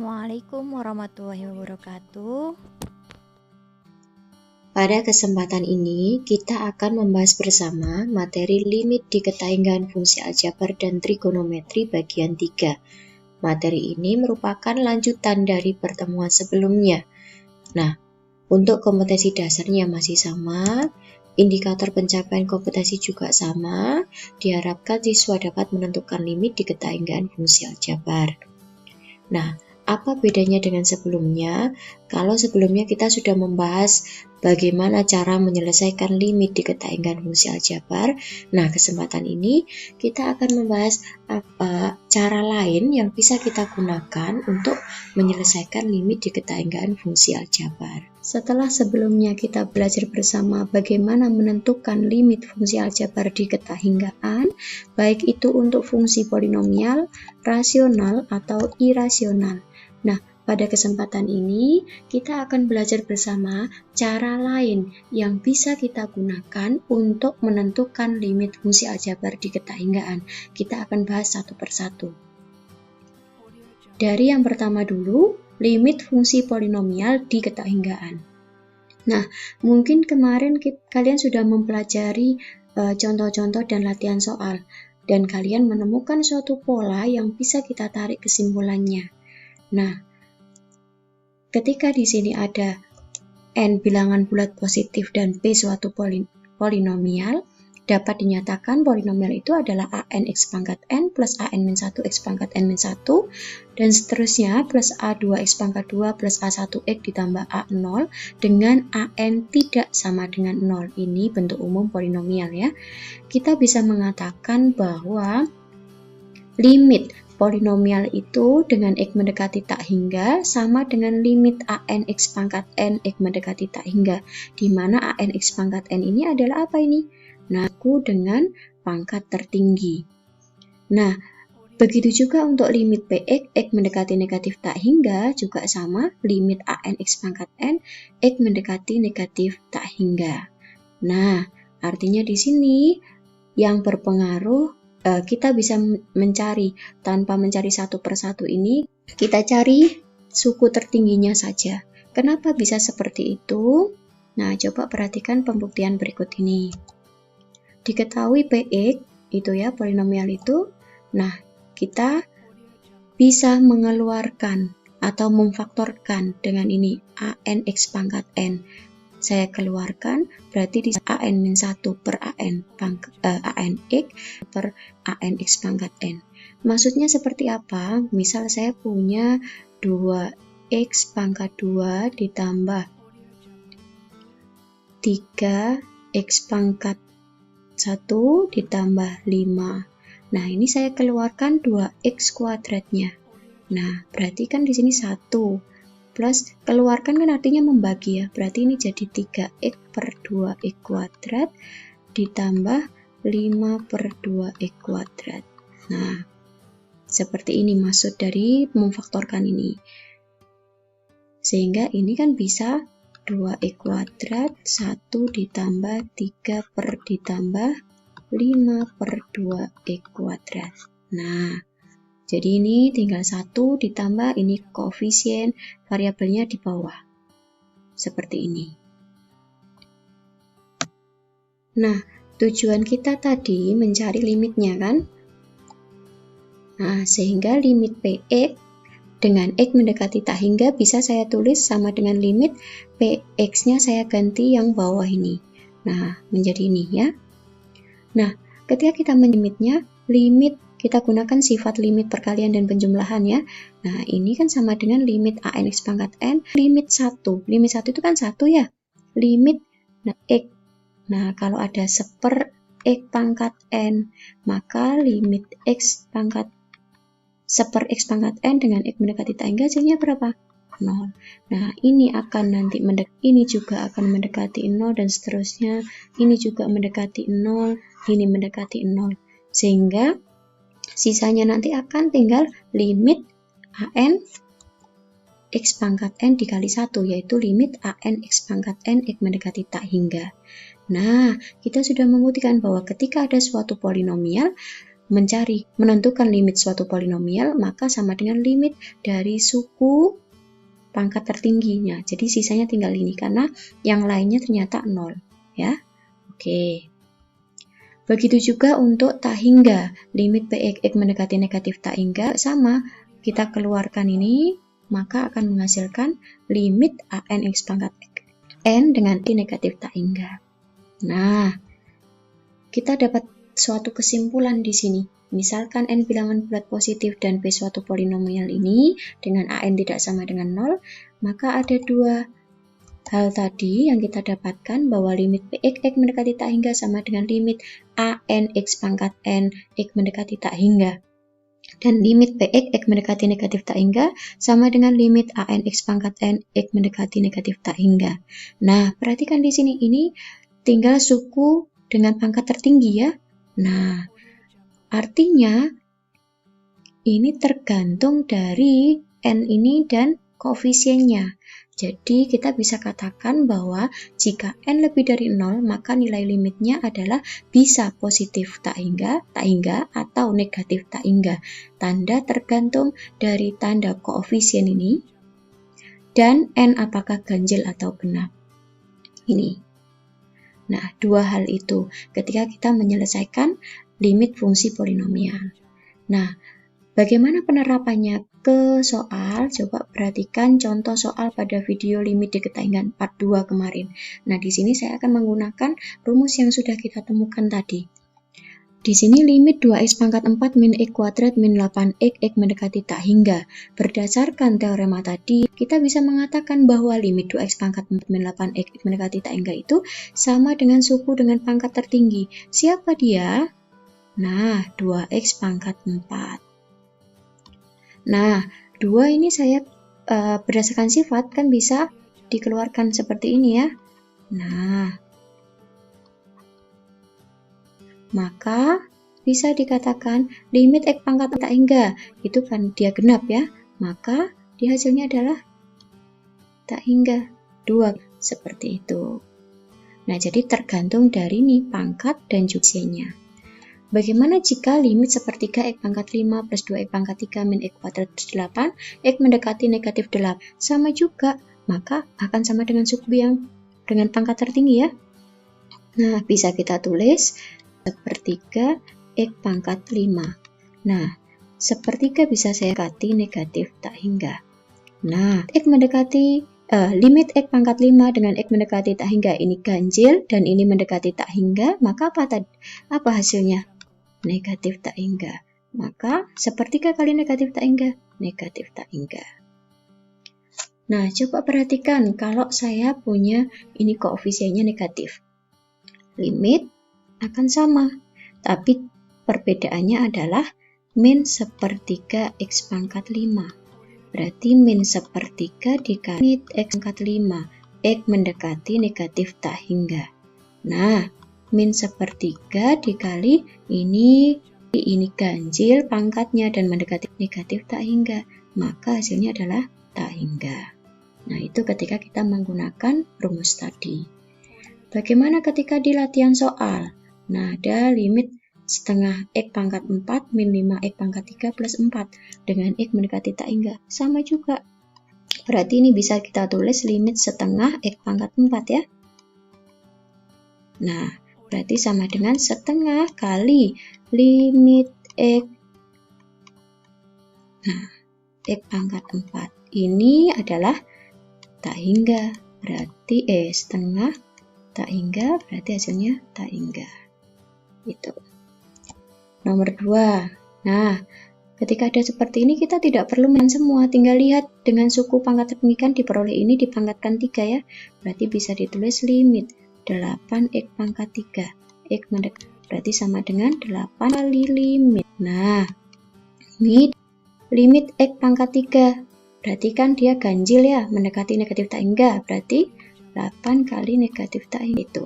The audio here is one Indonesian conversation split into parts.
Assalamualaikum warahmatullahi wabarakatuh. Pada kesempatan ini, kita akan membahas bersama materi limit di ketainggaan fungsi aljabar dan trigonometri bagian 3. Materi ini merupakan lanjutan dari pertemuan sebelumnya. Nah, untuk kompetensi dasarnya masih sama, indikator pencapaian kompetensi juga sama, diharapkan siswa dapat menentukan limit di ketainggaan fungsi aljabar. Nah, apa bedanya dengan sebelumnya? Kalau sebelumnya kita sudah membahas bagaimana cara menyelesaikan limit di ketainggaan fungsi aljabar. Nah, kesempatan ini kita akan membahas cara lain yang bisa kita gunakan untuk menyelesaikan limit di ketainggaan fungsi aljabar. Setelah sebelumnya kita belajar bersama bagaimana menentukan limit fungsi aljabar di ketainggaan, baik itu untuk fungsi polinomial, rasional, atau irasional. Nah, pada kesempatan ini, kita akan belajar bersama cara lain yang bisa kita gunakan untuk menentukan limit fungsi aljabar di ketainggaan. Kita akan bahas satu persatu. Dari yang pertama dulu, limit fungsi polinomial di ketainggaan. Nah, mungkin kemarin kalian sudah mempelajari contoh-contoh dan latihan soal, dan kalian menemukan suatu pola yang bisa kita tarik kesimpulannya. Nah, ketika di sini ada n bilangan bulat positif dan p suatu polinomial, dapat dinyatakan polinomial itu adalah an x pangkat n plus an-1 x pangkat n-1 dan seterusnya plus a2 x pangkat 2 plus a1x ditambah a0 dengan an tidak sama dengan 0. Ini bentuk umum polinomial ya. Kita bisa mengatakan bahwa limit polinomial itu dengan x mendekati tak hingga sama dengan limit an x pangkat n x mendekati tak hingga, di mana an x pangkat n ini adalah apa ini? Nah, dengan pangkat tertinggi. Nah, begitu juga untuk limit px, x mendekati negatif tak hingga juga sama limit an x pangkat n, x mendekati negatif tak hingga. Nah, artinya di sini yang berpengaruh kita bisa mencari tanpa mencari satu persatu ini, kita cari suku tertingginya saja. Kenapa bisa seperti itu? Nah, coba perhatikan pembuktian berikut ini. Diketahui px itu ya polinomial itu. Nah, kita bisa mengeluarkan atau memfaktorkan dengan ini an x pangkat n. Saya keluarkan berarti di an-1 per an x per an x pangkat n. Maksudnya seperti apa? Misal saya punya 2x pangkat 2 ditambah 3x pangkat 1 ditambah 5. Nah, ini saya keluarkan 2x kuadratnya. Nah, berarti kan di sini 1 plus keluarkan kan artinya membagi ya. Berarti ini jadi 3x per 2x kuadrat ditambah 5 per 2x kuadrat. Nah, seperti ini maksud dari memfaktorkan ini. Sehingga ini kan bisa 2x kuadrat 1 ditambah 3 per ditambah 5 per 2x kuadrat. Nah, jadi ini tinggal 1 ditambah ini koefisien variabelnya di bawah. Seperti ini. Nah, tujuan kita tadi mencari limitnya kan? Nah, sehingga limit px dengan x mendekati tak hingga bisa saya tulis sama dengan limit px-nya saya ganti yang bawah ini. Nah, menjadi ini ya. Nah, ketika kita melimitnya, limit kita gunakan sifat limit perkalian dan penjumlahan ya. Nah, ini kan sama dengan limit an x pangkat n, limit 1. Limit 1 itu kan 1 ya. Limit x. Nah, kalau ada seper x pangkat n, maka limit x pangkat seper x pangkat n dengan x mendekati tak hingga hasilnya berapa? 0. Nah, ini akan nanti ini juga akan mendekati 0 dan seterusnya. Ini juga mendekati 0, ini mendekati 0. Sehingga sisanya nanti akan tinggal limit an x pangkat n dikali 1, yaitu limit an x pangkat n x mendekati tak hingga. Nah, kita sudah membuktikan bahwa ketika ada suatu polinomial, menentukan limit suatu polinomial, maka sama dengan limit dari suku pangkat tertingginya. Jadi sisanya tinggal ini karena yang lainnya ternyata 0 ya. Oke. Begitu juga untuk tak hingga, limit Px mendekati negatif tak hingga sama, kita keluarkan ini, maka akan menghasilkan limit an x pangkat n dengan negatif tak hingga. Nah, kita dapat suatu kesimpulan di sini. Misalkan n bilangan bulat positif dan p suatu polinomial ini dengan an tidak sama dengan 0, maka ada dua hal tadi yang kita dapatkan bahwa limit Px mendekati tak hingga sama dengan limit an x pangkat n x mendekati tak hingga. Dan limit Px mendekati negatif tak hingga sama dengan limit an x pangkat n x mendekati negatif tak hingga. Nah, perhatikan di sini ini tinggal suku dengan pangkat tertinggi ya. Nah, artinya ini tergantung dari n ini dan koefisiennya. Jadi kita bisa katakan bahwa jika n lebih dari 0, maka nilai limitnya adalah bisa positif tak hingga atau negatif tak hingga. Tanda tergantung dari tanda koefisien ini dan n apakah ganjil atau genap. Ini. Nah, dua hal itu ketika kita menyelesaikan limit fungsi polinomial. Nah, bagaimana penerapannya ke soal? Coba perhatikan contoh soal pada video limit diketahui part 2 kemarin. Nah, di sini saya akan menggunakan rumus yang sudah kita temukan tadi. Di sini limit 2x pangkat 4 min x kuadrat min 8x x mendekati tak hingga. Berdasarkan teorema tadi, kita bisa mengatakan bahwa limit 2x pangkat 4 min 8x x mendekati tak hingga itu sama dengan suku dengan pangkat tertinggi. Siapa dia? Nah, 2x pangkat 4. Nah, 2 ini saya berdasarkan sifat kan bisa dikeluarkan seperti ini ya. Nah, maka bisa dikatakan limit x pangkat tak hingga itu kan dia genap ya, maka dia hasilnya adalah tak hingga 2 seperti itu. Nah, jadi tergantung dari nih pangkat dan jumlahnya. Bagaimana jika limit sepertiga x pangkat 5 plus 2x pangkat 3 min x kuadrat plus 8 x mendekati negatif 8? Sama juga, maka akan sama dengan suku yang dengan pangkat tertinggi ya. Nah, bisa kita tulis sepertiga x pangkat 5. Nah, sepertiga bisa saya kati negatif tak hingga. Nah, x mendekati limit x pangkat 5 dengan x mendekati tak hingga ini ganjil dan ini mendekati tak hingga, maka apa hasilnya? Negatif tak hingga. Maka sepertiga kali negatif tak hingga, negatif tak hingga. Nah, coba perhatikan kalau saya punya ini koefisiennya negatif. Limit akan sama, tapi perbedaannya adalah min sepertiga x pangkat 5. Berarti min sepertiga dikali x pangkat 5, x mendekati negatif tak hingga. Nah, min sepertiga dikali ini ganjil pangkatnya dan mendekati negatif tak hingga, maka hasilnya adalah tak hingga. Nah, itu ketika kita menggunakan rumus tadi. Bagaimana ketika di latihan soal? Nah, ada limit setengah x pangkat 4 min 5x pangkat 3 plus 4 dengan x mendekati tak hingga. Sama juga. Berarti ini bisa kita tulis limit setengah x pangkat 4 ya. Nah, berarti sama dengan setengah kali limit x. Nah, x pangkat 4. Ini adalah tak hingga. Berarti setengah tak hingga, berarti hasilnya tak hingga. Itu. Nomor 2. Nah, ketika ada seperti ini kita tidak perlu main semua, tinggal lihat dengan suku pangkat tertinggi kan diperoleh ini dipangkatkan 3 ya. Berarti bisa ditulis limit 8x pangkat 3 x mendekati, berarti sama dengan 8 kali limit. Nah, ini limit x pangkat 3, berarti kan dia ganjil ya, mendekati negatif tak hingga, berarti 8 kali negatif tak hingga itu.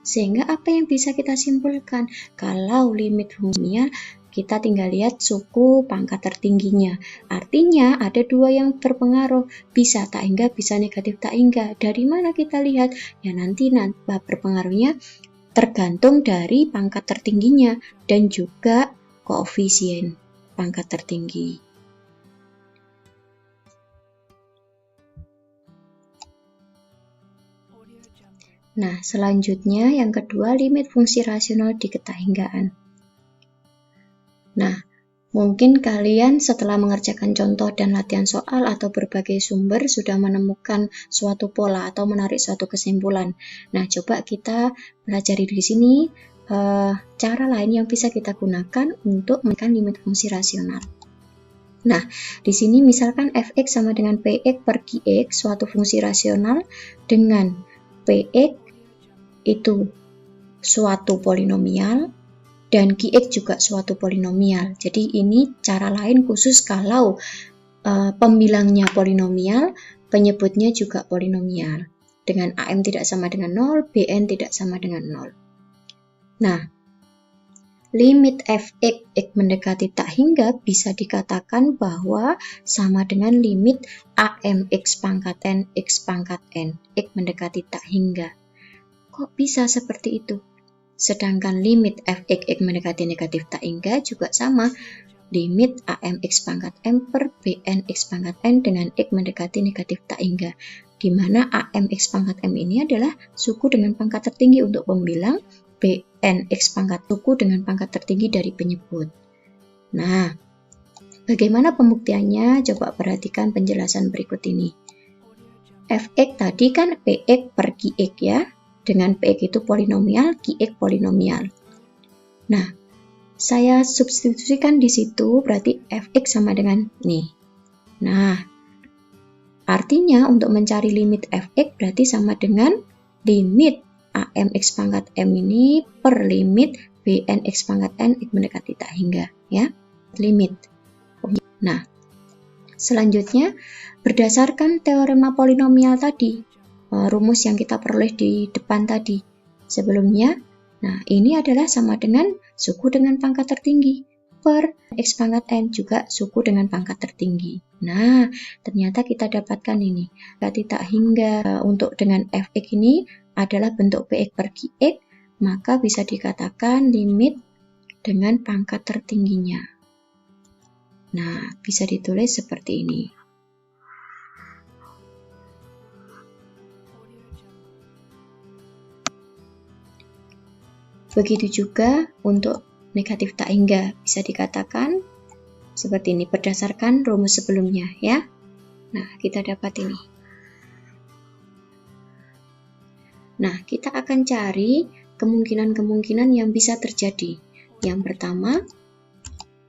Sehingga apa yang bisa kita simpulkan? Kalau limit fungsinya kita tinggal lihat suku pangkat tertingginya. Artinya ada dua yang berpengaruh, bisa tak hingga, bisa negatif tak hingga. Dari mana kita lihat? Ya nanti berpengaruhnya tergantung dari pangkat tertingginya dan juga koefisien pangkat tertinggi. Nah, selanjutnya yang kedua, limit fungsi rasional di ketahinggaan. Nah, mungkin kalian setelah mengerjakan contoh dan latihan soal atau berbagai sumber sudah menemukan suatu pola atau menarik suatu kesimpulan. Nah, coba kita pelajari di sini cara lain yang bisa kita gunakan untuk menekan limit fungsi rasional. Nah, di sini misalkan fx sama dengan px per qx, suatu fungsi rasional dengan px itu suatu polinomial dan qx juga suatu polinomial. Jadi ini cara lain khusus kalau pembilangnya polinomial, penyebutnya juga polinomial. Dengan am tidak sama dengan 0, bn tidak sama dengan 0. Nah, limit fx x mendekati tak hingga bisa dikatakan bahwa sama dengan limit am x pangkat n x pangkat n x mendekati tak hingga. Kok bisa seperti itu? Sedangkan limit fx x mendekati negatif tak hingga juga sama. Limit am x pangkat m per bn x pangkat n dengan x mendekati negatif tak hingga. Di mana am x pangkat m ini adalah suku dengan pangkat tertinggi untuk pembilang, bn x pangkat suku dengan pangkat tertinggi dari penyebut. Nah, bagaimana pembuktiannya? Coba perhatikan penjelasan berikut ini. Fx tadi kan px per qx ya. Dengan px itu polinomial, qx polinomial. Nah, saya substitusikan di situ berarti fx sama dengan nih. Nah, artinya untuk mencari limit fx berarti sama dengan limit am x pangkat m ini per limit bn x pangkat n x mendekati tak hingga ya. Limit. Nah, selanjutnya berdasarkan teorema polinomial tadi, rumus yang kita peroleh di depan tadi sebelumnya, nah ini adalah sama dengan suku dengan pangkat tertinggi per x pangkat n juga suku dengan pangkat tertinggi. Nah, ternyata kita dapatkan ini tak hingga untuk dengan fx ini adalah bentuk px per qx, maka bisa dikatakan limit dengan pangkat tertingginya. Nah, bisa ditulis seperti ini. Begitu juga untuk negatif tak hingga, bisa dikatakan seperti ini berdasarkan rumus sebelumnya ya. Nah, kita dapat ini. Nah, kita akan cari kemungkinan-kemungkinan yang bisa terjadi. Yang pertama,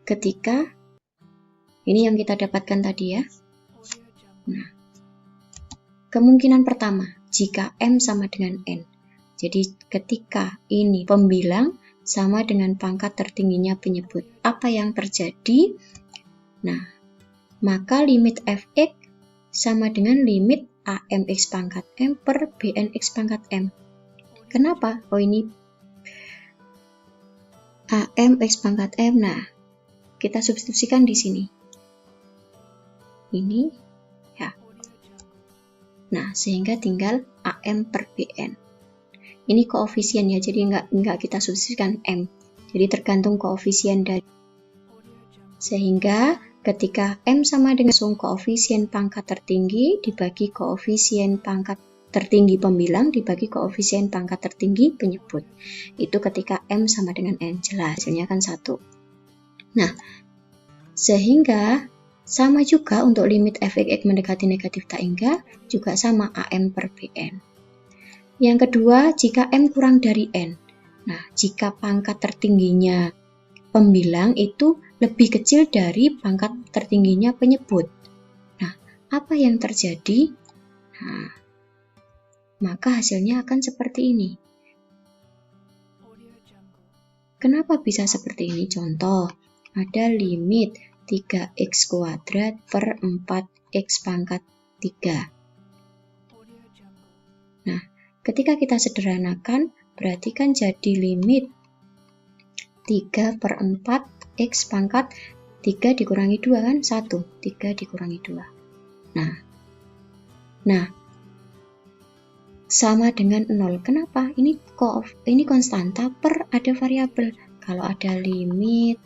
ketika ini yang kita dapatkan tadi ya. Nah, kemungkinan pertama, jika m sama dengan n. Jadi ketika ini pembilang sama dengan pangkat tertingginya penyebut, apa yang terjadi? Nah, maka limit fx sama dengan limit am x pangkat m per bn x pangkat m. Kenapa? Oh ini am x pangkat m. Nah, kita substitusikan di sini. Ini ya. Nah, sehingga tinggal am per bn. Ini koefisien ya, jadi nggak kita substitusikan M. Jadi tergantung koefisien dari. Sehingga ketika M sama dengan koefisien pangkat tertinggi dibagi koefisien pangkat tertinggi pembilang dibagi koefisien pangkat tertinggi penyebut. Itu ketika M sama dengan N. Jelas, hasilnya kan 1. Nah, sehingga sama juga untuk limit fx mendekati negatif tak hingga juga sama am per bn. Yang kedua, jika M kurang dari N. Nah, jika pangkat tertingginya pembilang itu lebih kecil dari pangkat tertingginya penyebut. Nah, apa yang terjadi? Nah, maka hasilnya akan seperti ini. Kenapa bisa seperti ini? Contoh, ada limit 3x kuadrat per 4x pangkat 3. Nah, ketika kita sederhanakan, berarti kan jadi limit 3 per 4 x pangkat 3 dikurangi 2 kan? 1. 3 dikurangi 2. Nah, sama dengan 0. Kenapa? Ini konstanta per ada variabel. Kalau ada limit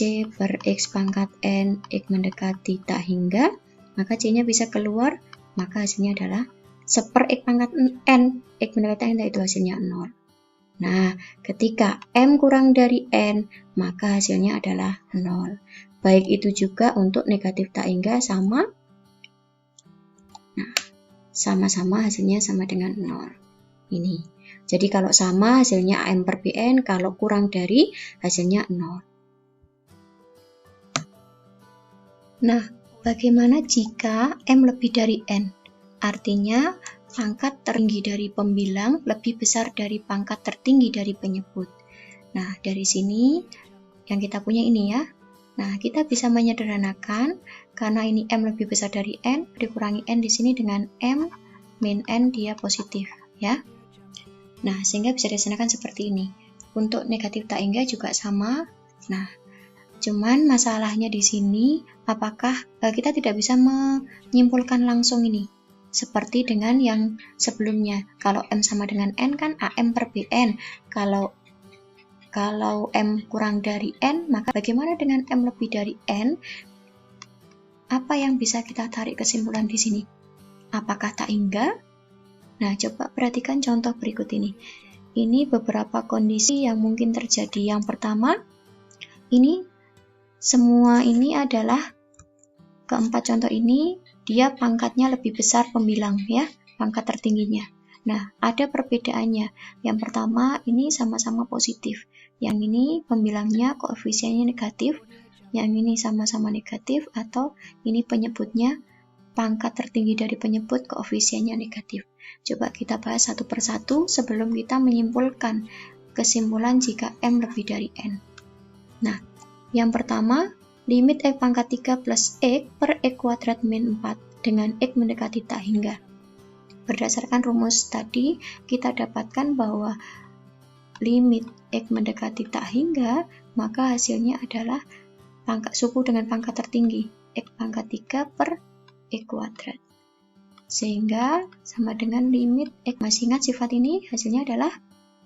C per X pangkat N, X mendekati tak hingga, maka C-nya bisa keluar, maka hasilnya adalah 1 per X pangkat N, X mendekati hingga itu hasilnya 0. Nah, ketika M kurang dari N, maka hasilnya adalah 0. Baik itu juga untuk negatif tak hingga sama. Nah, sama-sama hasilnya sama dengan 0. Ini. Jadi kalau sama hasilnya M per BN, kalau kurang dari hasilnya 0. Nah, bagaimana jika M lebih dari N? Artinya, pangkat tertinggi dari pembilang lebih besar dari pangkat tertinggi dari penyebut. Nah, dari sini yang kita punya ini ya. Nah, kita bisa menyederhanakan karena ini M lebih besar dari N, dikurangi N di sini dengan M min N dia positif ya. Nah, sehingga bisa disederhanakan seperti ini. Untuk negatif tak hingga juga sama. Nah, cuman masalahnya di sini apakah kita tidak bisa menyimpulkan langsung ini. Seperti dengan yang sebelumnya. Kalau M sama dengan N kan AM per BN. Kalau M kurang dari N, maka bagaimana dengan M lebih dari N? Apa yang bisa kita tarik kesimpulan di sini? Apakah tak hingga? Nah, coba perhatikan contoh berikut ini. Ini beberapa kondisi yang mungkin terjadi. Yang pertama, ini semua ini adalah keempat contoh ini, dia pangkatnya lebih besar pembilang ya, pangkat tertingginya. Nah, ada perbedaannya. Yang pertama, ini sama-sama positif. Yang ini pembilangnya koefisiennya negatif, yang ini sama-sama negatif, atau ini penyebutnya pangkat tertinggi dari penyebut koefisiennya negatif. Coba kita bahas satu persatu sebelum kita menyimpulkan kesimpulan jika M lebih dari N. Nah, yang pertama, limit X pangkat 3 plus X per X kuadrat min 4 dengan X mendekati tak hingga. Berdasarkan rumus tadi, kita dapatkan bahwa limit X mendekati tak hingga, maka hasilnya adalah pangkat suku dengan pangkat tertinggi, X pangkat 3 per X kuadrat. Sehingga sama dengan limit X. Masih ingat sifat ini? Hasilnya adalah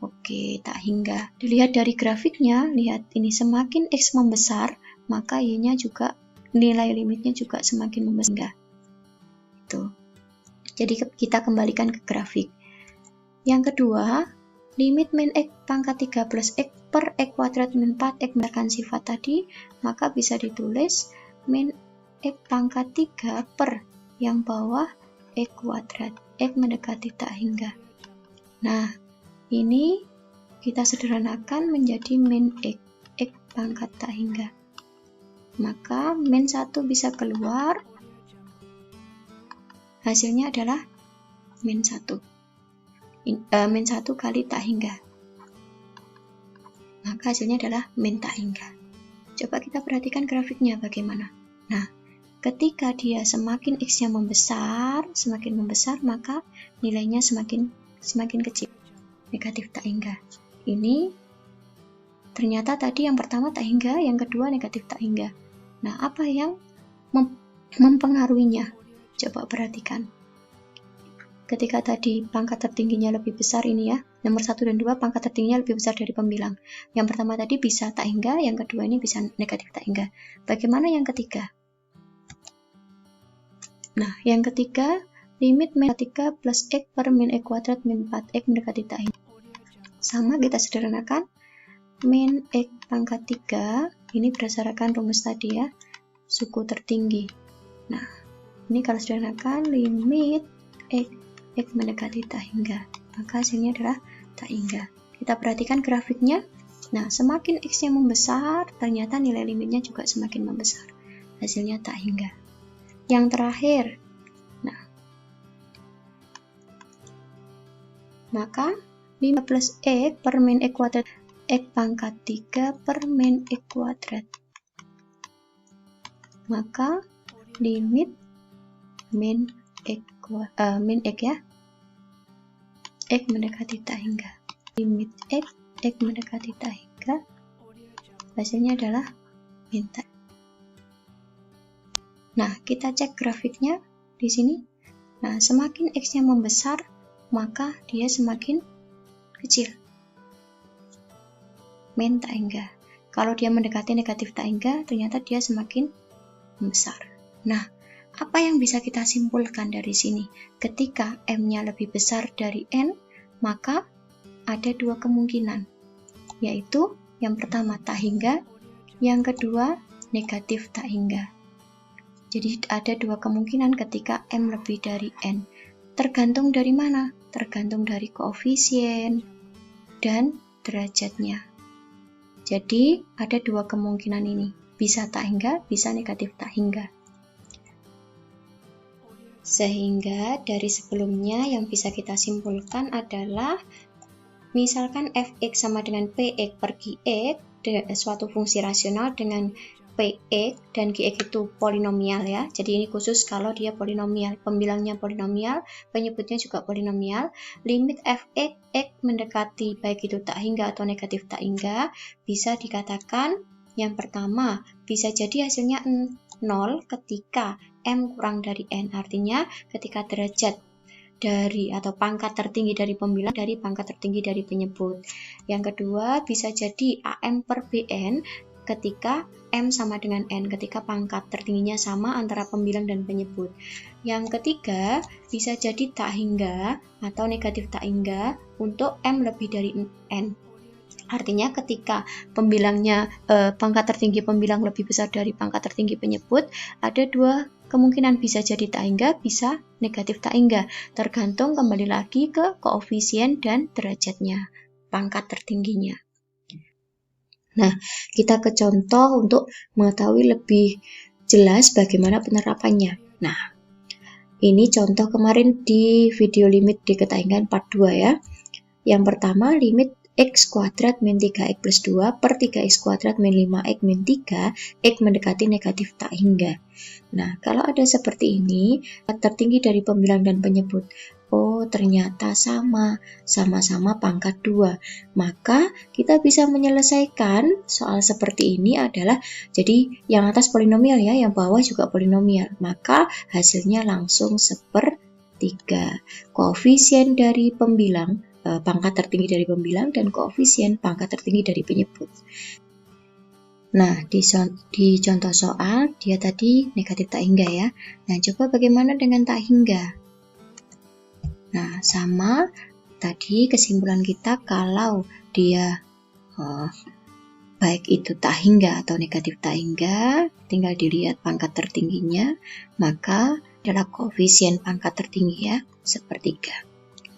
oke, tak hingga. Dilihat dari grafiknya, lihat ini semakin X membesar, maka Y-nya juga, nilai limitnya juga semakin membesar. Tuh. Jadi kita kembalikan ke grafik. Yang kedua, limit min X pangkat 3 plus X per X kuadrat min 4 X berdasarkan sifat tadi, maka bisa ditulis min X pangkat 3 per yang bawah X kuadrat, X mendekati tak hingga. Nah, ini kita sederhanakan menjadi min X, X pangkat tak hingga. Maka min 1 bisa keluar, hasilnya adalah min 1. Min 1 kali tak hingga. Maka hasilnya adalah min tak hingga. Coba kita perhatikan grafiknya bagaimana. Nah, ketika dia semakin X-nya semakin membesar, maka nilainya semakin kecil. Negatif tak hingga. Ini ternyata tadi yang pertama tak hingga, yang kedua negatif tak hingga. Nah, apa yang mempengaruhinya? Coba perhatikan. Ketika tadi pangkat tertingginya lebih besar ini ya, nomor 1 dan 2 pangkat tertingginya lebih besar dari pembilang. Yang pertama tadi bisa tak hingga, yang kedua ini bisa negatif tak hingga. Bagaimana yang ketiga? Nah, yang ketiga, limit min 3 plus X per min X kuadrat min 4 X mendekati tak hingga. Sama kita sederhanakan, min X pangkat 3, ini berdasarkan rumus tadi ya, suku tertinggi. Nah, ini kalau sederhanakan, limit X mendekati tak hingga, maka hasilnya adalah tak hingga. Kita perhatikan grafiknya. Nah, semakin X yang membesar, ternyata nilai limitnya juga semakin membesar. Hasilnya tak hingga. Yang terakhir, nah, maka 5 plus X per min X kuadrat, X pangkat 3 per min X kuadrat. Maka limit min X ya, X mendekati tak hingga. Limit X mendekati tak hingga, hasilnya adalah min tak. Nah, kita cek grafiknya di sini. Nah, semakin X-nya membesar, maka dia semakin kecil. Min tak hingga. Kalau dia mendekati negatif tak hingga, ternyata dia semakin besar. Nah, apa yang bisa kita simpulkan dari sini? Ketika M-nya lebih besar dari N, maka ada dua kemungkinan, yaitu yang pertama tak hingga, yang kedua negatif tak hingga. Jadi ada dua kemungkinan ketika M lebih dari N. Tergantung dari mana? Tergantung dari koefisien dan derajatnya. Jadi ada dua kemungkinan ini, bisa tak hingga, bisa negatif tak hingga. Sehingga dari sebelumnya yang bisa kita simpulkan adalah misalkan fx sama dengan px per gx, suatu fungsi rasional dengan px dan gx itu polinomial ya. Jadi ini khusus kalau dia polinomial, pembilangnya polinomial, penyebutnya juga polinomial. Limit fx x mendekati baik itu tak hingga atau negatif tak hingga, bisa dikatakan yang pertama bisa jadi hasilnya 0 ketika M kurang dari N, artinya ketika derajat dari atau pangkat tertinggi dari pembilang dari pangkat tertinggi dari penyebut. Yang kedua bisa jadi AM per BN ketika M sama dengan N, ketika pangkat tertingginya sama antara pembilang dan penyebut. Yang ketiga bisa jadi tak hingga atau negatif tak hingga untuk M lebih dari N. Artinya ketika pembilangnya pangkat tertinggi pembilang lebih besar dari pangkat tertinggi penyebut, ada dua kemungkinan, bisa jadi tak hingga, bisa negatif tak hingga, tergantung kembali lagi ke koefisien dan derajatnya, pangkat tertingginya. Nah, kita ke contoh untuk mengetahui lebih jelas bagaimana penerapannya. Nah, ini contoh kemarin di video limit di ketahingan part 2 ya. Yang pertama, limit x kuadrat min 3x plus 2 per 3x kuadrat min 5x min 3, x mendekati negatif tak hingga. Nah, kalau ada seperti ini, tertinggi dari pembilang dan penyebut, oh ternyata sama-sama pangkat 2. Maka kita bisa menyelesaikan soal seperti ini adalah, jadi yang atas polinomial ya, yang bawah juga polinomial. Maka hasilnya langsung 1/3. Koefisien dari pembilang, pangkat tertinggi dari pembilang, dan koefisien pangkat tertinggi dari penyebut. Nah, di contoh soal, dia tadi negatif tak hingga ya. Nah, coba bagaimana dengan tak hingga? Nah, sama tadi kesimpulan kita, kalau dia baik itu tak hingga atau negatif tak hingga, tinggal dilihat pangkat tertingginya, maka adalah koefisien pangkat tertinggi ya, 1/3.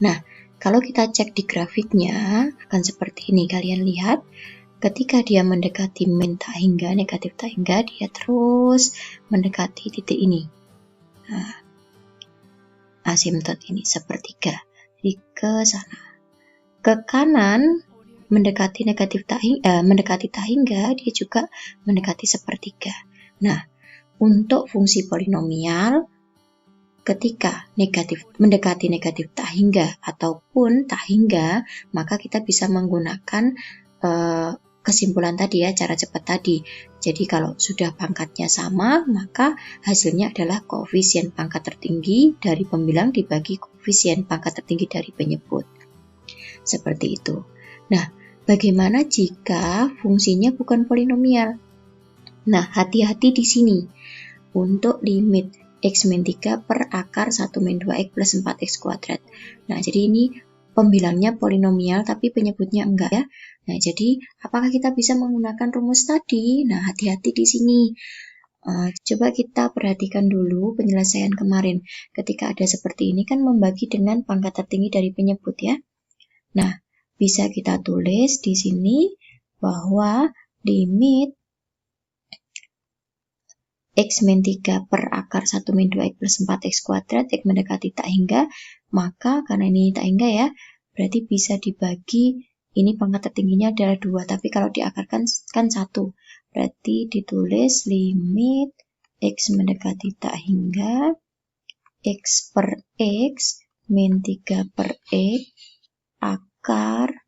Nah, kalau kita cek di grafiknya akan seperti ini, kalian lihat ketika dia mendekati min tak hingga, negatif tak hingga, dia terus mendekati titik ini. Nah, asimtot ini 1/3, jadi ke sana. Ke kanan mendekati negatif tak hingga, mendekati tak hingga, dia juga mendekati 1/3. Nah, untuk fungsi polinomial ketika mendekati negatif tak hingga ataupun tak hingga, maka kita bisa menggunakan kesimpulan tadi ya, cara cepat tadi. Jadi kalau sudah pangkatnya sama, maka hasilnya adalah koefisien pangkat tertinggi dari pembilang dibagi koefisien pangkat tertinggi dari penyebut. Seperti itu. Nah, bagaimana jika fungsinya bukan polinomial? Nah, hati-hati di sini. Untuk limit x min 3 per akar 1 min 2x plus 4x kuadrat. Nah, jadi ini pembilangnya polinomial tapi penyebutnya enggak ya. Nah, jadi apakah kita bisa menggunakan rumus tadi? Nah, hati-hati di sini. Coba kita perhatikan dulu penyelesaian kemarin. Ketika ada seperti ini kan membagi dengan pangkat tertinggi dari penyebut ya. Nah, bisa kita tulis di sini bahwa limit x min 3 per akar 1 min 2x plus 4x kuadrat, x mendekati tak hingga, maka karena ini tak hingga ya, berarti bisa dibagi, ini pangkat tertingginya adalah 2, tapi kalau diakarkan kan 1. Berarti ditulis limit x mendekati tak hingga, x per x min 3 per x akar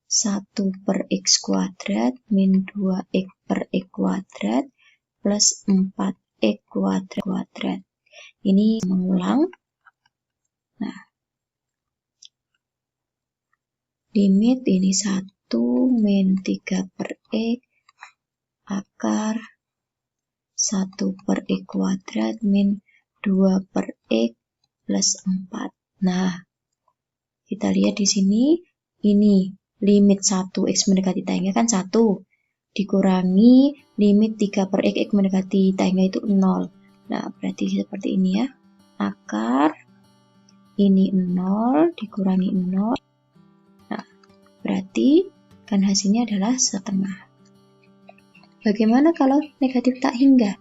1 per x kuadrat min 2x per x kuadrat plus 4x kuadrat. Ini mengulang. Nah, limit ini 1 min 3 per x akar 1 per X kuadrat min 2 per X plus 4. Nah, kita lihat di sini, ini limit 1 X mendekati tak hingga kan 1, dikurangi limit 3 per X mendekati tak hingga itu 0. Nah, berarti seperti ini ya. Akar ini 0 dikurangi 0. Nah, berarti kan hasilnya adalah setengah. Bagaimana kalau negatif tak hingga?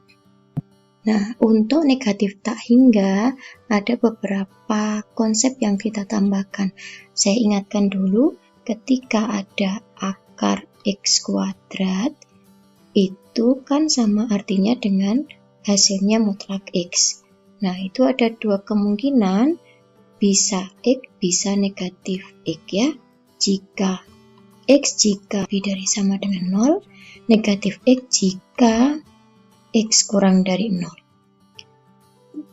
Nah, untuk negatif tak hingga ada beberapa konsep yang kita tambahkan. Saya ingatkan dulu, ketika ada akar X kuadrat, itu kan sama artinya dengan hasilnya mutlak X. Nah, itu ada dua kemungkinan, bisa X, bisa negatif X ya. Jika lebih dari sama dengan 0, negatif X jika X kurang dari 0.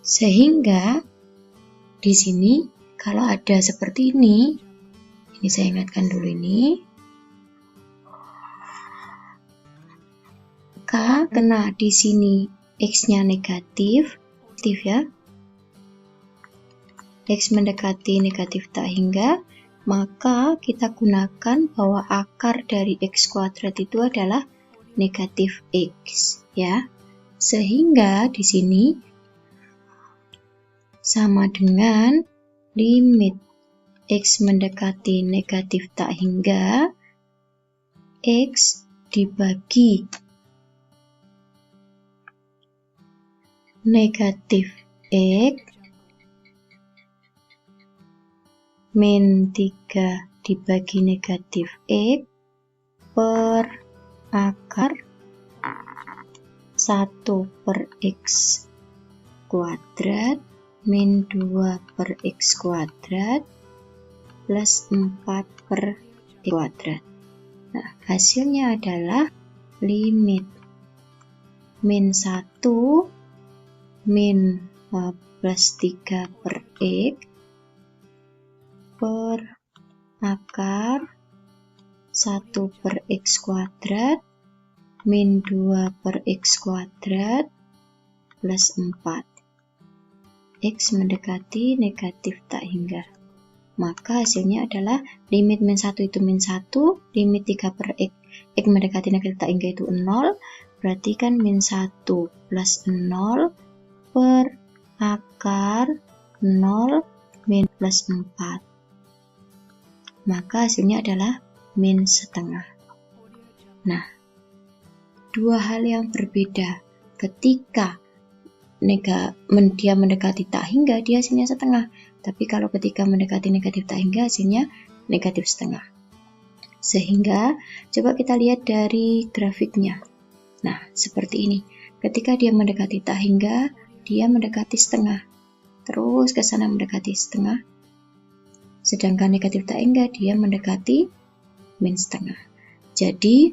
Sehingga di sini kalau ada seperti ini saya ingatkan dulu ini, maka kena di sini X-nya negatif ya. X mendekati negatif tak hingga, maka kita gunakan bahwa akar dari X kuadrat itu adalah negatif X ya. Sehingga di sini sama dengan limit X mendekati negatif tak hingga X dibagi negatif X min 3 dibagi negatif X per akar 1 per X kuadrat min 2 per X kuadrat plus 4 per X kuadrat. Nah, hasilnya adalah limit min 1 min plus 3 per X per akar 1 per X kuadrat min 2 per X kuadrat plus 4. X mendekati negatif tak hingga. Maka hasilnya adalah limit min 1 itu min 1, limit 3 per X mendekati negatif tak hingga itu 0, berarti kan min 1 plus 0 per akar 0 min plus 4. Maka hasilnya adalah min setengah. Nah, dua hal yang berbeda. Ketika dia mendekati tak hingga, dia hasilnya setengah. Tapi kalau ketika mendekati negatif tak hingga, hasilnya negatif setengah. Sehingga, coba kita lihat dari grafiknya. Nah, seperti ini. Ketika dia mendekati tak hingga, dia mendekati setengah. Terus ke sana mendekati setengah. Sedangkan negatif tak hingga, dia mendekati min setengah. Jadi,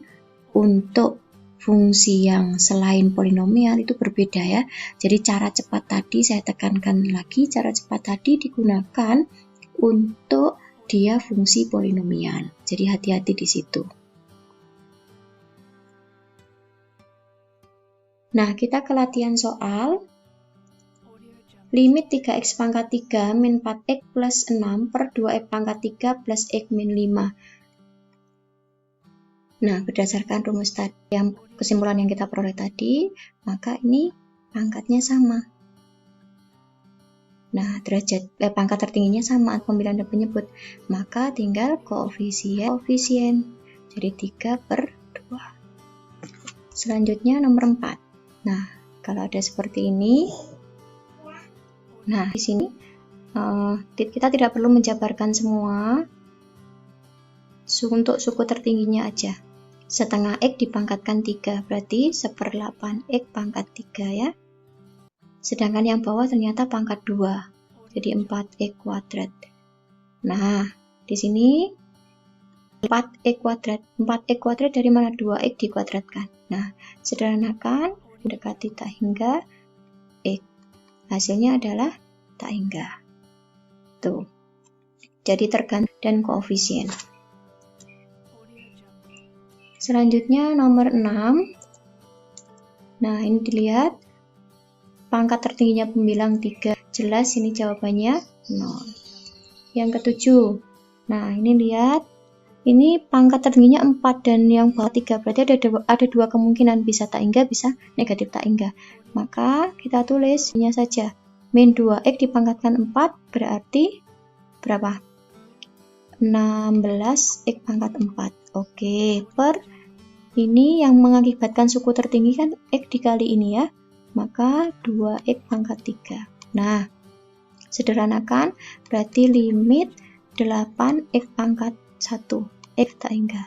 untuk fungsi yang selain polinomial itu berbeda ya. Jadi cara cepat tadi saya tekankan lagi, cara cepat tadi digunakan untuk dia fungsi polinomial. Jadi hati-hati di situ. Nah, kita ke latihan soal. Limit 3x pangkat 3 min 4x plus 6 per 2x pangkat 3 plus x min 5. Nah, berdasarkan rumus tadi, kesimpulan yang kita peroleh tadi, maka ini pangkatnya sama. Nah, pangkat tertingginya sama pembilang dan penyebut. Maka tinggal koefisien. Jadi 3 per 2. Selanjutnya nomor 4. Nah, kalau ada seperti ini, nah di sini kita tidak perlu menjabarkan semua. Untuk suku tertingginya aja. Setengah X dipangkatkan 3, berarti 1/8 X pangkat 3 ya. Sedangkan yang bawah ternyata pangkat 2, jadi 4x kuadrat. Nah, di sini 4x kuadrat. 4x kuadrat dari mana? 2x dikuadratkan. Nah, sederhanakan, mendekati tak hingga X. Hasilnya adalah tak hingga. Tuh. Jadi tergantung dan koefisien. Selanjutnya nomor 6. Nah, ini dilihat pangkat tertingginya pembilang 3. Jelas ini jawabannya 0. Yang ketujuh. Nah, ini lihat. Ini pangkat tertingginya 4 dan yang bawah 3. Berarti ada dua kemungkinan, bisa tak hingga, bisa negatif tak hingga. Maka kita tulisnya saja. Min 2x dipangkatkan 4 berarti berapa? 16x pangkat 4. Oke, per ini yang mengakibatkan suku tertinggi kan x dikali ini ya. Maka 2x pangkat 3. Nah, sederhanakan berarti limit 8x pangkat 1 x tak hingga.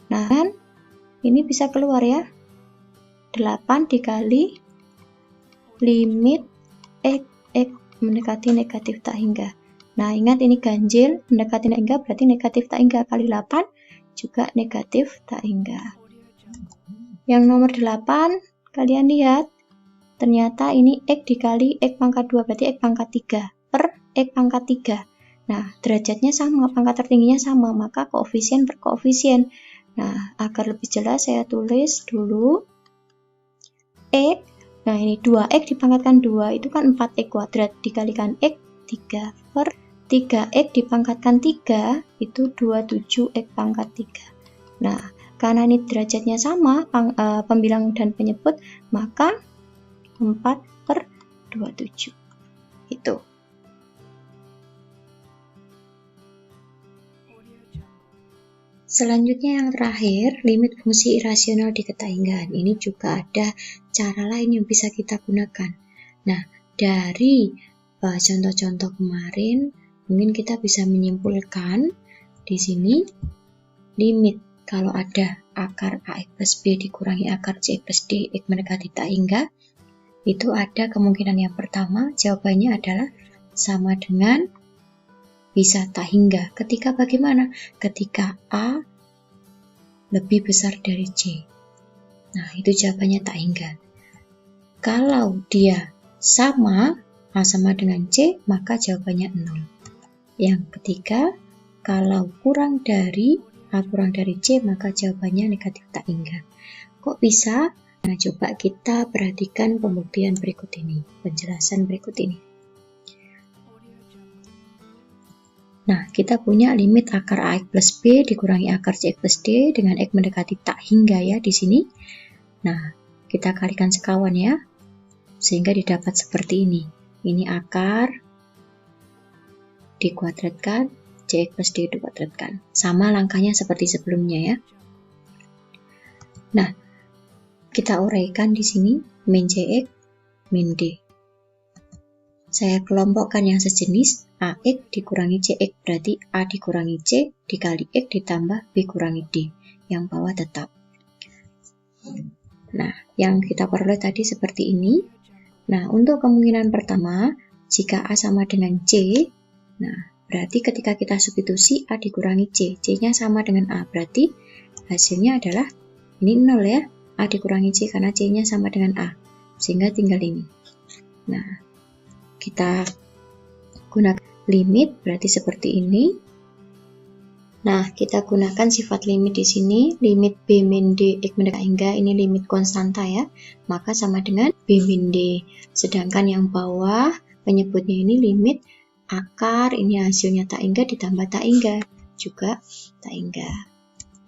Nah, kan ini bisa keluar ya. 8 dikali limit x mendekati negatif tak hingga. Nah, ingat ini ganjil, mendekati tak hingga berarti negatif tak hingga kali 8 juga negatif tak hingga. Yang nomor 8, kalian lihat. Ternyata ini x dikali x pangkat 2 berarti x pangkat 3 per x pangkat 3. Nah, derajatnya sama, pangkat tertingginya sama, maka koefisien per koefisien. Nah, agar lebih jelas saya tulis dulu x. Nah, ini 2x dipangkatkan 2 itu kan 4x kuadrat dikalikan x 3 per 3x dipangkatkan 3 itu 27x pangkat 3. Nah, karena ini derajatnya sama, pembilang dan penyebut, maka 4 per 27. Itu. Selanjutnya yang terakhir, limit fungsi irasional di ketahinggaan. Ini juga ada cara lain yang bisa kita gunakan. Nah, dari contoh-contoh kemarin, mungkin kita bisa menyimpulkan di sini limit kalau ada akar AX plus B dikurangi akar CX plus D, X mendekati tak hingga, itu ada kemungkinan yang pertama, jawabannya adalah sama dengan bisa tak hingga. Ketika bagaimana? Ketika A lebih besar dari C. Nah, itu jawabannya tak hingga. Kalau dia sama, A sama dengan C, maka jawabannya 0. Yang ketiga, kalau kurang dari A kurang dari C, maka jawabannya negatif tak hingga. Kok bisa? Nah, coba kita perhatikan pembuktian berikut ini, penjelasan berikut ini. Nah, kita punya limit akar AX plus B dikurangi akar CX plus D dengan X mendekati tak hingga ya di sini. Nah, kita kalikan sekawan ya, sehingga didapat seperti ini. Ini akar dikuadratkan, CX plus D dikuadratkan. Sama langkahnya seperti sebelumnya ya. Nah, kita uraikan di sini, min CX, min D. Saya kelompokkan yang sejenis, AX dikurangi CX, berarti A dikurangi C dikali X ditambah B kurangi D. Yang bawah tetap. Nah, yang kita peroleh tadi seperti ini. Nah, untuk kemungkinan pertama, jika A sama dengan C, nah, berarti ketika kita substitusi A dikurangi C, C-nya sama dengan A, berarti hasilnya adalah ini 0 ya, A dikurangi C karena C-nya sama dengan A, sehingga tinggal ini. Nah, kita gunakan limit, berarti seperti ini. Nah, kita gunakan sifat limit di sini, limit B min D X mendekati hingga, ini limit konstanta ya, maka sama dengan B min D. Sedangkan yang bawah, penyebutnya ini limit akar, ini hasilnya tak hingga ditambah tak hingga, juga tak hingga.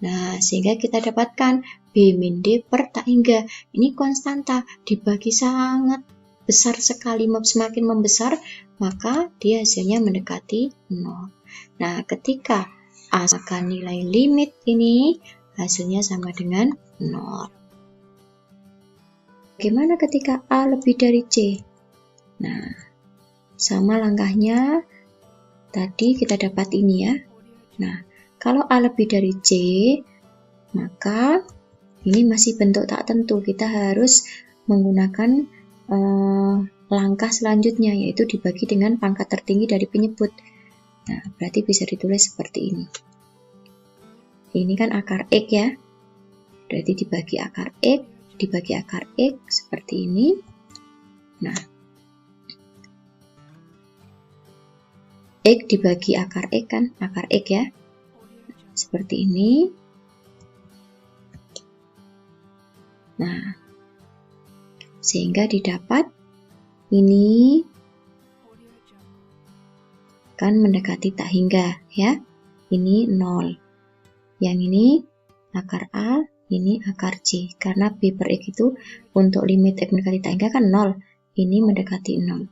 Nah, sehingga kita dapatkan B min D per tak hingga. Ini konstanta, dibagi sangat besar sekali, semakin membesar, maka dia hasilnya mendekati 0. Nah, ketika A akan nilai limit ini, hasilnya sama dengan 0. Bagaimana ketika A lebih dari C? Nah, sama langkahnya tadi kita dapat ini ya. Nah, kalau A lebih dari C, maka ini masih bentuk tak tentu. Kita harus menggunakan langkah selanjutnya, yaitu dibagi dengan pangkat tertinggi dari penyebut. Nah, berarti bisa ditulis seperti ini. Ini kan akar X ya. Berarti dibagi akar X, dibagi akar X seperti ini. Nah, X dibagi akar X kan, akar X ya. Seperti ini. Nah, sehingga didapat ini kan mendekati tak hingga ya. Ini 0. Yang ini akar A, ini akar C. Karena B per X itu untuk limit X mendekati tak hingga kan 0. Ini mendekati 0.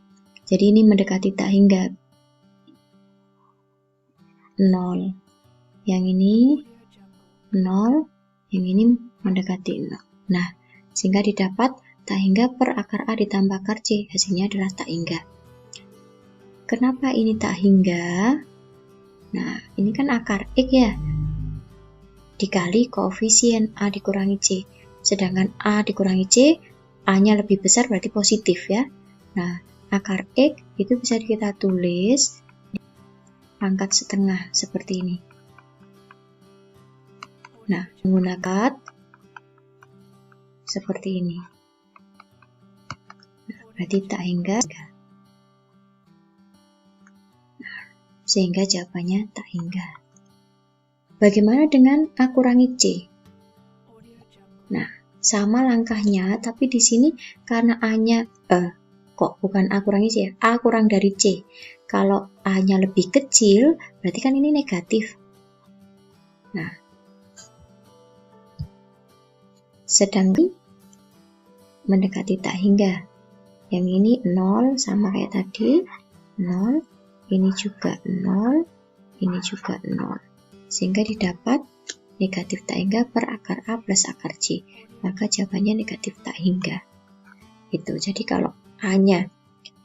Jadi ini mendekati tak hingga 0. Yang ini 0. Yang ini mendekati 0. Nah, sehingga didapat tak hingga per akar A ditambah akar C. Hasilnya adalah tak hingga. Kenapa ini tak hingga? Nah, ini kan akar X ya. Dikali koefisien A dikurangi C. Sedangkan A dikurangi C, A-nya lebih besar berarti positif ya. Nah, akar X itu bisa kita tulis angkat setengah seperti ini. Nah, menggunakan seperti ini. Nah, berarti tak hingga. Nah, sehingga jawabannya tak hingga. Bagaimana dengan A kurangi C? Nah, sama langkahnya, tapi di sini karena A-nya kok bukan A kurangi C ya? A kurang dari C. Kalau A-nya lebih kecil, berarti kan ini negatif. Nah, sedangkan mendekati tak hingga. Yang ini 0 sama kayak tadi, 0, ini juga 0, ini juga 0. Sehingga didapat negatif tak hingga per akar A plus akar C. Maka jawabannya negatif tak hingga. Itu. Jadi kalau A-nya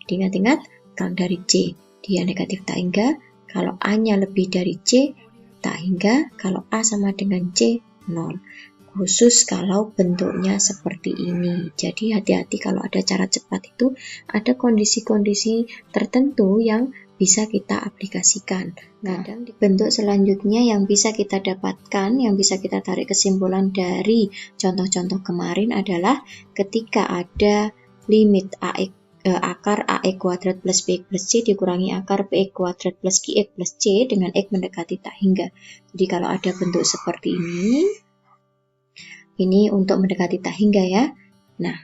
diingat-ingat kurang dari C, dia negatif tak hingga. Kalau A-nya lebih dari C, tak hingga. Kalau A sama dengan C, 0. Khusus kalau bentuknya seperti ini. Jadi hati-hati kalau ada cara cepat itu, ada kondisi-kondisi tertentu yang bisa kita aplikasikan. Kadang di bentuk selanjutnya yang bisa kita dapatkan, yang bisa kita tarik kesimpulan dari contoh-contoh kemarin adalah ketika ada limit akar AX kuadrat plus BX plus C dikurangi akar BX kuadrat plus QX plus C dengan X mendekati tak hingga. Jadi kalau ada bentuk seperti ini untuk mendekati tak hingga ya. Nah,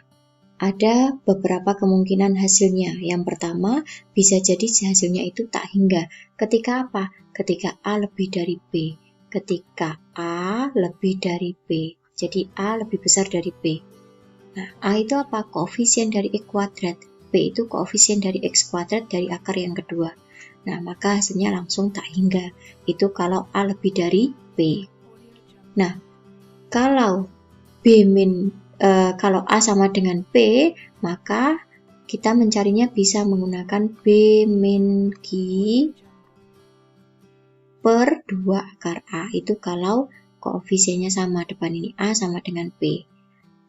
ada beberapa kemungkinan hasilnya. Yang pertama, bisa jadi hasilnya itu tak hingga. Ketika apa? Ketika A lebih dari B. Ketika A lebih dari B. Jadi A lebih besar dari B. Nah, A itu apa? Koefisien dari X kuadrat. B itu koefisien dari X kuadrat dari akar yang kedua. Nah, maka hasilnya langsung tak hingga. Itu kalau A lebih dari B. Nah, kalau kalau A sama dengan P, maka kita mencarinya bisa menggunakan B min Q per 2 akar A. Itu kalau koefisiennya sama, depan ini A sama dengan P.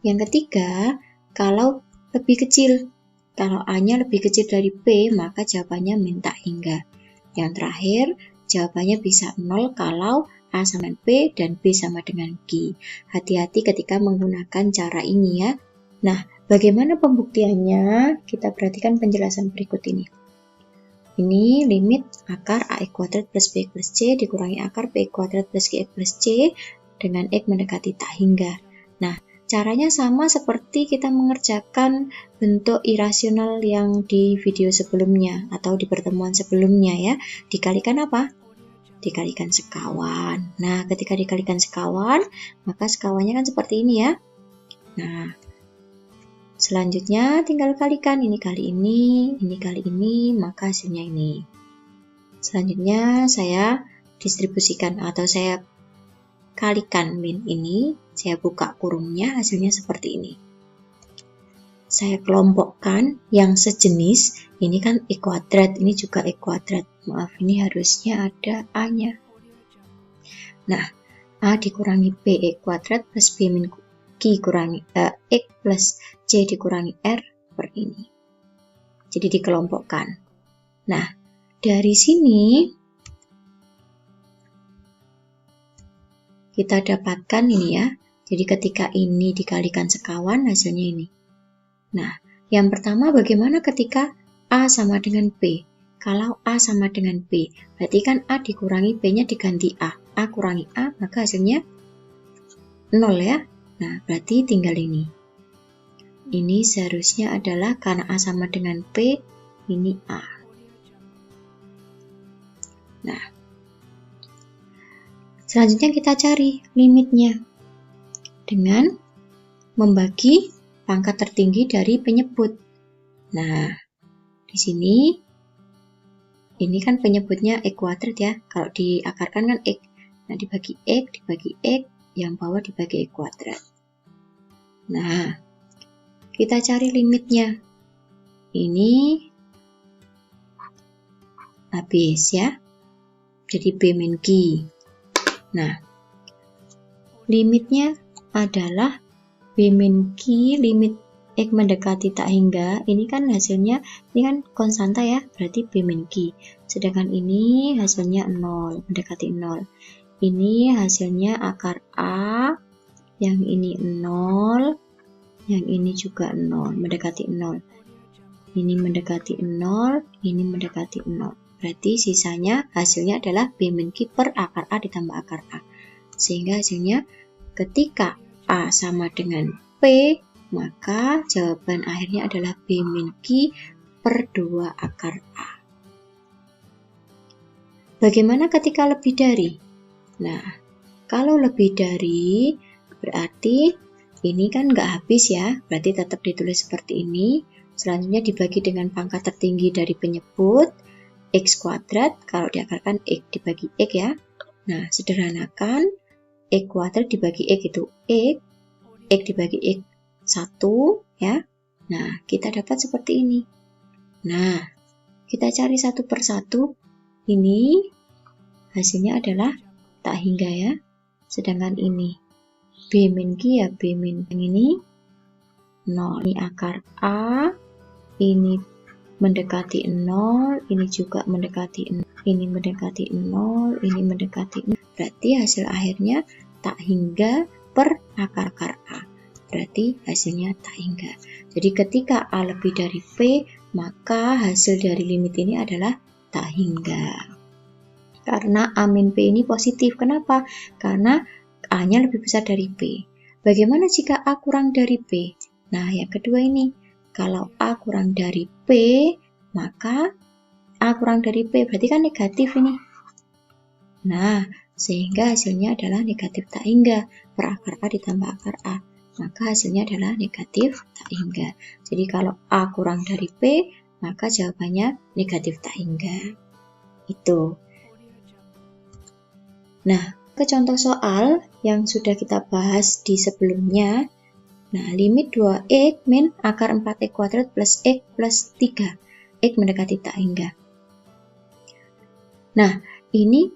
Yang ketiga, kalau lebih kecil. Kalau A-nya lebih kecil dari P, maka jawabannya min tak hingga. Yang terakhir, jawabannya bisa 0 kalau A sama dengan P dan B sama dengan Q. Hati-hati ketika menggunakan cara ini ya. Nah, bagaimana pembuktiannya? Kita perhatikan penjelasan berikut ini. Ini limit akar AX kuadrat plus BX plus C dikurangi akar BX kuadrat plus QX plus C dengan X mendekati tak hingga. Nah, caranya sama seperti kita mengerjakan bentuk irasional yang di video sebelumnya atau di pertemuan sebelumnya ya. Dikalikan apa? Dikalikan sekawan. Nah, ketika dikalikan sekawan, maka sekawannya kan seperti ini ya. Nah, selanjutnya tinggal kalikan ini kali ini kali ini, maka hasilnya ini. Selanjutnya saya distribusikan atau saya kalikan min ini, saya buka kurungnya, hasilnya seperti ini. Saya kelompokkan yang sejenis, ini kan X kuadrat, ini juga X kuadrat. Maaf, ini harusnya ada A-nya. Nah, A dikurangi B X kuadrat plus B min Q kurangi X plus C dikurangi R per ini. Jadi dikelompokkan. Nah, dari sini kita dapatkan ini ya. Jadi ketika ini dikalikan sekawan, hasilnya ini. Nah, yang pertama bagaimana ketika A sama dengan B? Kalau A sama dengan B, berarti kan A dikurangi B-nya diganti A. A kurangi A, maka hasilnya 0 ya. Nah, berarti tinggal ini. Ini seharusnya adalah karena A sama dengan P, ini A. Nah, selanjutnya kita cari limitnya dengan membagi pangkat tertinggi dari penyebut. Nah, di sini ini kan penyebutnya X kuadrat ya. Kalau diakarkan kan X. Nah, dibagi X, yang bawah dibagi X kuadrat. Nah, kita cari limitnya. Ini habis ya. Jadi B min Q. Nah, limitnya adalah B min Q, limit X mendekati tak hingga, ini kan hasilnya, ini kan konstanta ya, berarti B min Q. Sedangkan ini hasilnya 0, mendekati 0. Ini hasilnya akar A, yang ini 0, yang ini juga 0, mendekati 0. Ini mendekati 0, ini mendekati 0. Berarti sisanya hasilnya adalah B min Q per akar A ditambah akar A. Sehingga hasilnya ketika A sama dengan P, maka jawaban akhirnya adalah B min Q per 2 akar A. Bagaimana ketika lebih dari? Nah, kalau lebih dari berarti ini kan nggak habis ya, berarti tetap ditulis seperti ini. Selanjutnya dibagi dengan pangkat tertinggi dari penyebut, X kuadrat, kalau diakarkan X dibagi X ya. Nah, sederhanakan, X kuadrat dibagi X itu X dibagi X 1 ya. Nah, kita dapat seperti ini. Nah, kita cari satu per satu. Ini hasilnya adalah tak hingga ya. Sedangkan ini B min Q ya, B min yang ini 0. Ini akar A, ini mendekati 0, ini juga mendekati 0, ini mendekati 0, ini mendekati 0. Berarti hasil akhirnya tak hingga per akar A. Berarti hasilnya tak hingga. Jadi ketika A lebih dari P, maka hasil dari limit ini adalah tak hingga. Karena A min P ini positif. Kenapa? Karena A-nya lebih besar dari P. Bagaimana jika A kurang dari P? Nah, yang kedua ini. Kalau A kurang dari P, maka A kurang dari P berarti kan negatif ini. Nah, sehingga hasilnya adalah negatif tak hingga per akar A ditambah akar A. Maka hasilnya adalah negatif tak hingga. Jadi kalau A kurang dari P, maka jawabannya negatif tak hingga. Itu. Nah, ke contoh soal yang sudah kita bahas di sebelumnya. Nah, limit 2x min akar 4x kuadrat plus x plus 3. X mendekati tak hingga. Nah, ini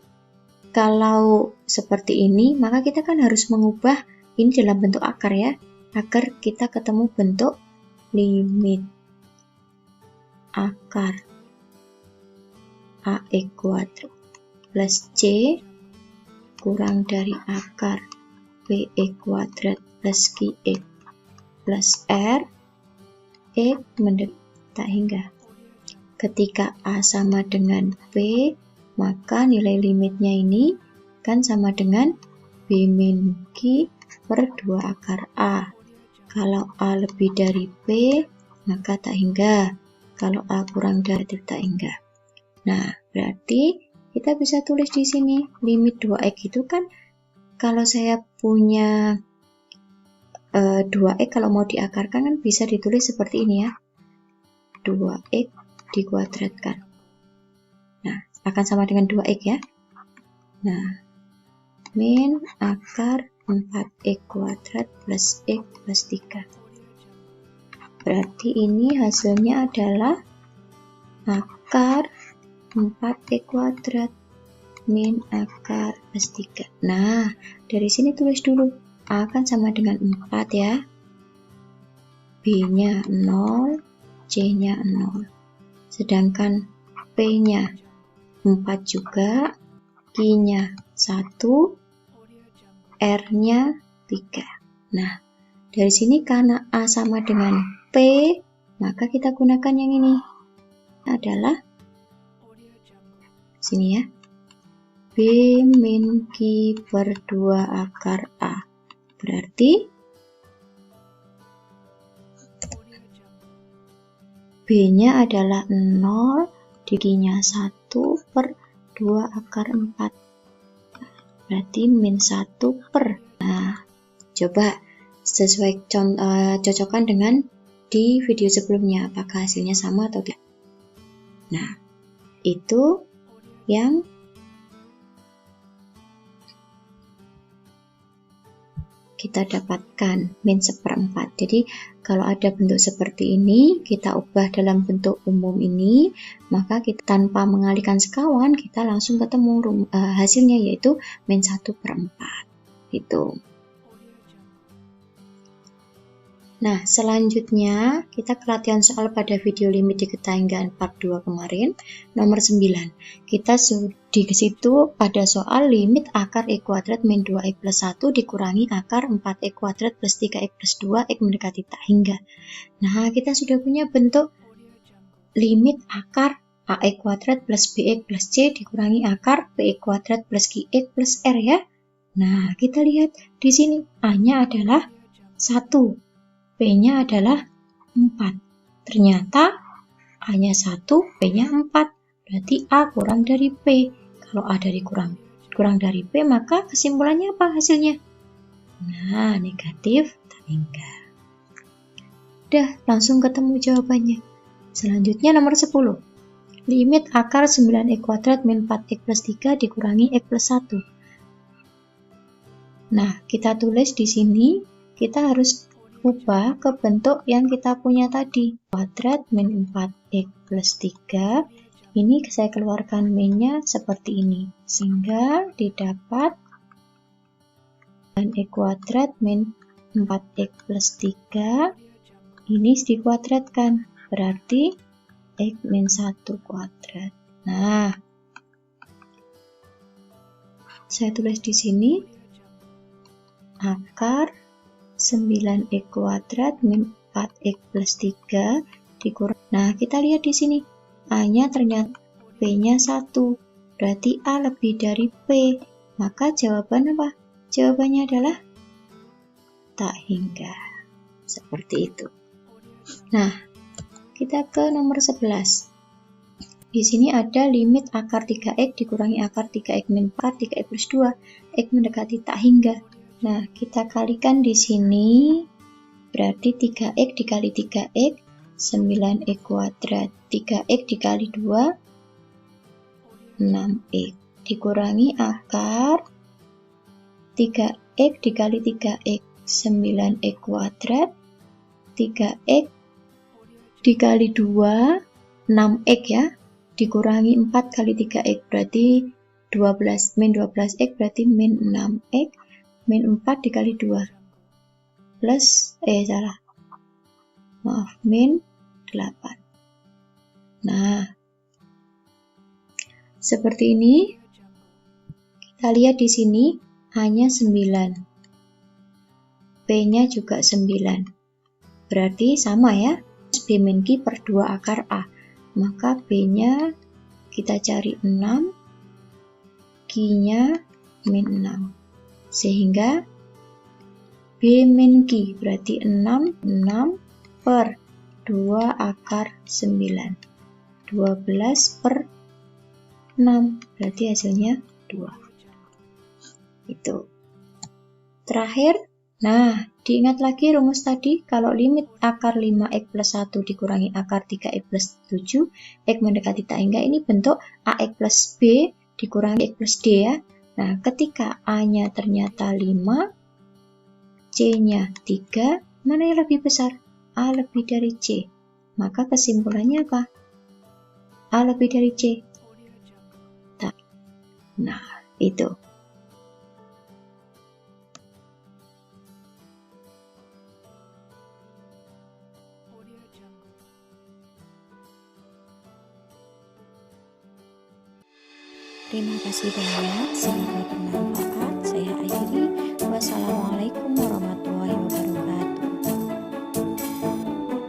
kalau seperti ini, maka kita kan harus mengubah ini dalam bentuk akar ya, agar kita ketemu bentuk limit akar AX kuadrat plus C kurang dari akar BX kuadrat plus QX plus R X mendekati tak hingga. Ketika A sama dengan P, maka nilai limitnya ini kan sama dengan B min Q per 2 akar A. Kalau A lebih dari P, maka tak hingga. Kalau A kurang dari tak hingga. Nah, berarti kita bisa tulis di sini limit 2x itu kan kalau saya punya 2x kalau mau diakarkan kan bisa ditulis seperti ini ya. 2x dikuadratkan. Nah, akan sama dengan 2x ya. Nah, min akar 4x kuadrat plus x plus 3. Berarti ini hasilnya adalah akar 4x kuadrat min akar plus 3. Nah, dari sini tulis dulu. A kan sama dengan 4 ya. B-nya 0, C-nya 0. Sedangkan P-nya 4 juga, Q-nya 1, R-nya 3. Nah, dari sini karena A sama dengan P, maka kita gunakan yang ini. Adalah sini ya. B min Q per 2 akar A. Berarti B-nya adalah 0, dikalinya 1 per 2 akar 4. Berarti min 1 per. Nah, coba sesuai cocokkan dengan di video sebelumnya, apakah hasilnya sama atau tidak. Nah, itu yang kita dapatkan, min 1/4. Jadi kalau ada bentuk seperti ini, kita ubah dalam bentuk umum ini, maka kita tanpa mengalihkan sekawan, kita langsung ketemu hasilnya, yaitu min 1/4. Gitu. Nah, selanjutnya kita ke latihan soal pada video limit diketahui hingga part 2 kemarin, nomor 9. Kita di situ pada soal limit akar x kuadrat min 2x plus 1 dikurangi akar 4x kuadrat plus 3x plus 2 x mendekati tak hingga. Nah, kita sudah punya bentuk limit akar ax kuadrat plus bx plus c dikurangi akar bx kuadrat plus qx plus r ya. Nah, kita lihat di sini a-nya adalah 1. P-nya adalah 4. Ternyata A-nya 1, P-nya 4. Berarti A kurang dari P. Kalau A kurang dari P, maka kesimpulannya apa hasilnya? Nah, negatif tak hingga. Udah, langsung ketemu jawabannya. Selanjutnya nomor 10. Limit akar 9x kuadrat min 4x plus 3 dikurangi x plus 1. Nah, kita tulis di sini, kita harus ubah ke bentuk yang kita punya tadi, kuadrat min 4x plus 3. Ini saya keluarkan min-nya seperti ini, sehingga didapat 9x kuadrat min 4x plus 3. Ini dikuadratkan, berarti x min 1 kuadrat. Nah, saya tulis di sini akar 9x kuadrat min 4x plus 3 dikurang. Nah, kita lihat di sini. A-nya ternyata P-nya 1. Berarti A lebih dari P. Maka jawaban apa? Jawabannya adalah tak hingga. Seperti itu. Nah, kita ke nomor 11. Di sini ada limit akar 3x dikurangi akar 3x min 4, 3x plus 2, x mendekati tak hingga. Nah, kita kalikan di sini, berarti 3x dikali 3x, 9x kuadrat. 3x dikali 2, 6x. Dikurangi akar 3x dikali 3x, 9x kuadrat. 3x dikali 2, 6x ya. Dikurangi 4 kali 3x, berarti 12. Min 12x berarti min 6x. Min 4 dikali 2 plus, min 8. Nah, seperti ini. Kita lihat di sini A-nya 9, P-nya juga 9. Berarti sama ya, B min Q per 2 akar A. Maka B-nya kita cari 6, Q-nya min 6. Sehingga B min Q berarti 6 per 2 akar 9. 12 per 6 berarti hasilnya 2. Itu. Terakhir, nah, diingat lagi rumus tadi, kalau limit akar 5x plus 1 dikurangi akar 3x plus 7, x mendekati tak hingga, ini bentuk ax plus b dikurangi x plus d ya. Nah, ketika A-nya ternyata 5, C-nya 3, mana yang lebih besar? A lebih dari C. Maka kesimpulannya apa? A lebih dari C. Nah, itu. Terima kasih banyak, semoga bermanfaat.